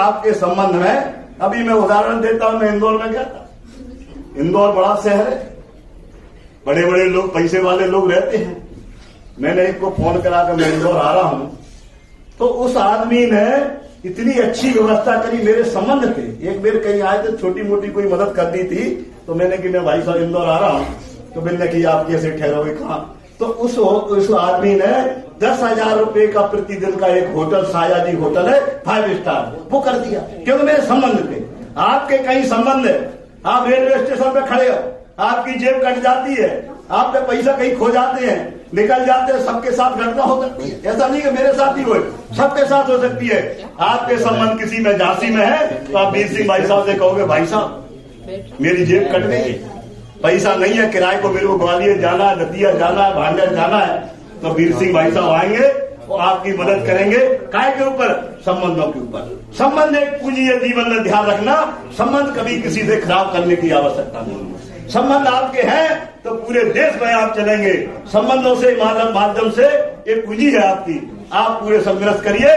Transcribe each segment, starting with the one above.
आपके संबंध में, अभी मैं उदाहरण देता हूं, मैं इंदौर में गया था। इंदौर बड़ा शहर है, बड़े बड़े लोग, पैसे वाले लोग रहते हैं। मैंने एक को फोन करा कि मैं इंदौर आ रहा हूं, तो उस आदमी ने इतनी अच्छी व्यवस्था करी, मेरे संबंध थे। एक मेरे कहीं आए थे, छोटी मोटी कोई मदद करनी थी, तो मैंने कि मैं भाई साहब इंदौर आ रहा हूं, तो मैंने कि आप कैसे ठहरोगे, कहां? तो उस आदमी ने 10,000 रुपए का प्रतिदिन का एक होटल, सायाजी होटल है, 5 स्टार, वो कर दिया, क्योंकि मेरे संबंध थे। आपके कहीं संबंध है, आप रेलवे स्टेशन पे खड़े हो, आपकी जेब कट जाती है, आपके पैसा कहीं खो जाते हैं, निकल जाते हैं, सबके साथ घटना हो सकती है। ऐसा नहीं कि मेरे साथ ही हो, सबके साथ हो सकती है। आपके संबंध किसी में झांसी में है, तो आप वीर सिंह भाई साहब से कहोगे, भाई साहब मेरी जेब कट गई, पैसा नहीं है, किराए को मेरे को ग्वालियर जाना है, नदिया जाना है, भांडर जाना है, तो वीर सिंह भाई साहब आएंगे और आपकी मदद करेंगे। काय के ऊपर? संबंधों के ऊपर। संबंध एक पूंजी है जीवन में, ध्यान रखना। संबंध कभी किसी से खराब करने की आवश्यकता नहीं है। संबंध आपके हैं तो पूरे देश में आप चलेंगे। संबंधों से माध्यम से एक पूंजी है आपकी, आप पूरे संघर्ष करिए,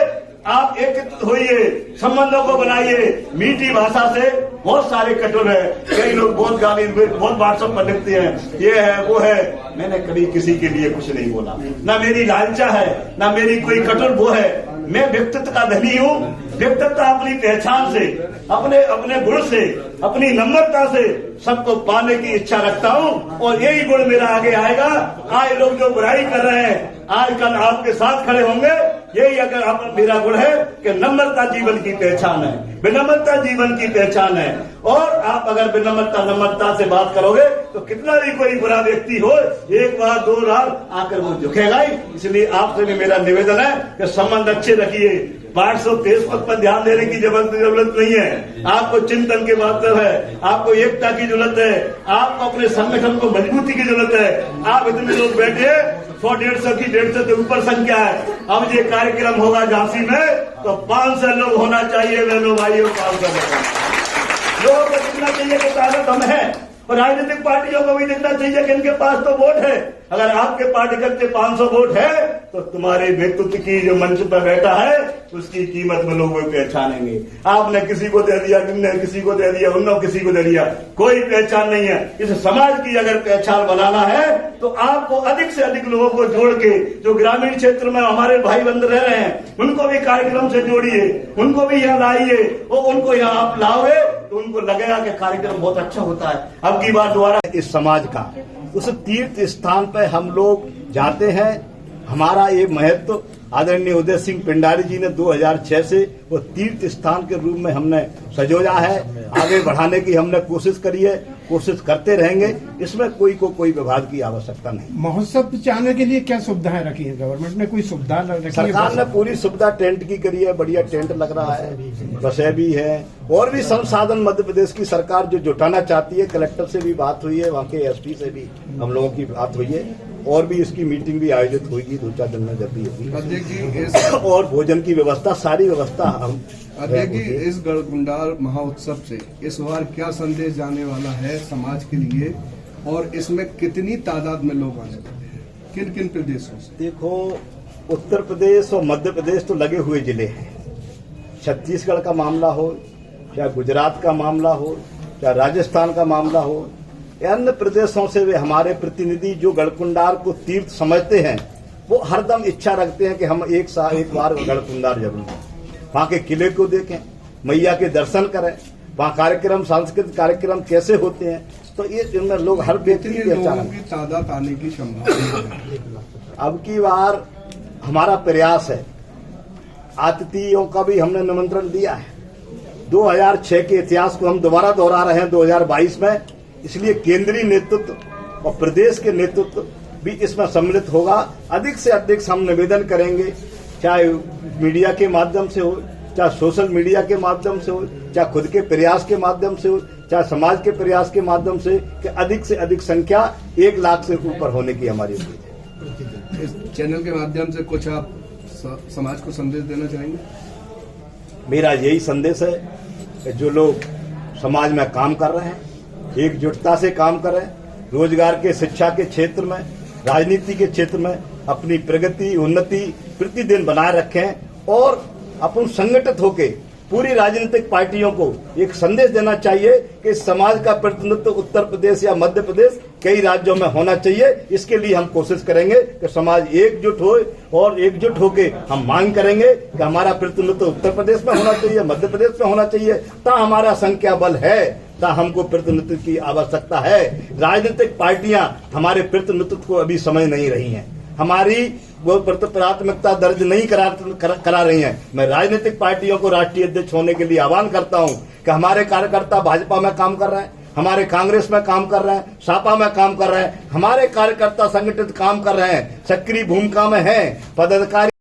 आप एकत्रित होइए, संबंधों को बनाइए। मीठी भाषा से बहुत सारे कठोर है, कई लोग बहुत गाली, बहुत व्हाट्सएप पर लिखते हैं, ये है वो है। मैंने कभी किसी के लिए कुछ नहीं बोला, ना मेरी लालचा है, ना मेरी कोई कठोर वो है। मैं व्यक्तित्व का धनी हूँ। व्यक्तित्व अपनी पहचान से, अपने गुण से, अपनी नम्रता से सबको पाने की इच्छा रखता हूँ, और यही गुण मेरा आगे आएगा। आज लोग जो बुराई कर रहे हैं, आज कल आपके साथ खड़े होंगे। यही अगर आप मेरा गुण है कि नम्रता जीवन की पहचान है, विनम्रता जीवन की पहचान है। और आप अगर नम्रता से बात करोगे तो कितना भी कोई बुरा व्यक्ति हो, एक बार 2 बार आकर वो झुकेगा ही। इसलिए आपसे भी मेरा निवेदन है कि संबंध अच्छे रखिए। व्हाट्सएप फेसबुक पर ध्यान देने की जरूरत नहीं है। आपको चिंतन के माध्यम है, आपको एकता की जरूरत है, आपको अपने संगठन को मजबूती की जरूरत है। आप इतने लोग बैठे, 100-150 की 150 से ऊपर संख्या है। अब ये कार्यक्रम होगा झांसी में, तो 500 लोग होना चाहिए। बहनों भाइयों, 500 लोगों को दिखना चाहिए कि ताकत हम है। और राजनीतिक पार्टियों को भी दिखना चाहिए कि इनके पास तो वोट है। अगर आपके पार्टी के 500 वोट है, तो तुम्हारे व्यक्तित्व की जो मंच पर बैठा है, उसकी कीमत में लोग पहचानेंगे। आपने किसी को दे दिया, तुमने किसी को दे दिया, उन्होंने किसी को दे दिया, कोई पहचान नहीं है। इस समाज की अगर पहचान बनाना है, तो आपको अधिक से अधिक लोगों को जोड़ के, जो ग्रामीण क्षेत्र में हमारे भाई बंधु रह रहे हैं, उनको भी कार्यक्रम से जोड़िए, उनको भी यहाँ लाइए। और उनको यहाँ आप लाओगे तो उनको लगेगा कि कार्यक्रम बहुत अच्छा होता है। अब की बार दोबारा इस समाज का उस तीर्थ स्थान पर हम लोग जाते हैं। हमारा ये महत्व आदरणीय उदय सिंह पिंडारी जी ने 2006 से वो तीर्थ स्थान के रूप में हमने सजोया है। आगे बढ़ाने की हमने कोशिश करी है, कोशिश करते रहेंगे। इसमें कोई विवाद की आवश्यकता नहीं। महोत्सव जाने के लिए क्या सुविधाएं रखी है गवर्नमेंट ने? कोई सुविधा रखी है? सरकार ने पूरी सुविधा टेंट की करी है, बढ़िया टेंट लग रहा है, बसें भी है, और भी संसाधन मध्य प्रदेश की सरकार जो जुटाना चाहती है। कलेक्टर से भी बात हुई है, वहाँ के एसपी से भी हम लोगों की बात हुई है, और भी इसकी मीटिंग भी आयोजित होगी 2-4 दिन में जब भी होगी। और भोजन की व्यवस्था, सारी व्यवस्था हम इस गढ़कुंडार महोत्सव से इस बार क्या संदेश जाने वाला है समाज के लिए, और इसमें कितनी तादाद में लोग आने वाले हैं, किन किन प्रदेशों से? देखो, उत्तर प्रदेश और मध्य प्रदेश तो लगे हुए जिले हैं। छत्तीसगढ़ का मामला हो, या गुजरात का मामला हो, या राजस्थान का मामला हो, अन्य प्रदेशों से वे हमारे प्रतिनिधि जो गढ़कुंडार को तीर्थ समझते हैं, वो हरदम इच्छा रखते हैं कि हम एक बार गढ़कुंडार जरूर जाएं, वहाँ के किले को देखें, मैया के दर्शन करें, वहाँ कार्यक्रम, सांस्कृतिक कार्यक्रम कैसे होते हैं। तो ये इनमें लोग हर व्यक्ति की तादाद आने की संभावना। अब की बार हमारा प्रयास है, अतिथियों का भी हमने निमंत्रण दिया है। 2006 के इतिहास को हम दोबारा दोहरा रहे हैं 2022 में, इसलिए केंद्रीय नेतृत्व और प्रदेश के नेतृत्व भी इसमें सम्मिलित होगा। अधिक से अधिक हम निवेदन करेंगे, चाहे मीडिया के माध्यम से हो, चाहे सोशल मीडिया के माध्यम से हो, चाहे खुद के प्रयास के माध्यम से हो, चाहे समाज के प्रयास के माध्यम से, कि अधिक से अधिक संख्या 1 लाख से ऊपर होने की हमारी उम्मीद है। इस चैनल के माध्यम से कुछ आप समाज को संदेश देना चाहेंगे? मेरा यही संदेश है कि जो लोग समाज में काम कर रहे हैं, एकजुटता से काम करें, रोजगार के, शिक्षा के क्षेत्र में, राजनीति के क्षेत्र में अपनी प्रगति, उन्नति प्रतिदिन बनाए रखें, और अपन संगठित होके पूरी राजनीतिक पार्टियों को एक संदेश देना चाहिए कि समाज का प्रतिनिधित्व उत्तर प्रदेश या मध्य प्रदेश कई राज्यों में होना चाहिए। इसके लिए हम कोशिश करेंगे कि समाज एकजुट हो और एकजुट होके हम मांग करेंगे कि हमारा प्रतिनिधित्व उत्तर प्रदेश में होना चाहिए, मध्य प्रदेश में होना चाहिए। ता हमारा संख्या बल है, ता हमको प्रतिनिधित्व की आवश्यकता है। राजनीतिक पार्टियां हमारे प्रतिनिधित्व को अभी समझ नहीं रही हैं, हमारी वो प्राथमिकता दर्ज नहीं करा रही हैं। मैं राजनीतिक पार्टियों को राष्ट्रीय अध्यक्ष होने के लिए आह्वान करता हूं कि हमारे कार्यकर्ता भाजपा में काम कर रहे हैं, हमारे कांग्रेस में काम कर रहे हैं, सपा में काम कर रहे हैं, हमारे कार्यकर्ता संगठित काम कर रहे हैं, सक्रिय भूमिका में हैं, पदाधिकारी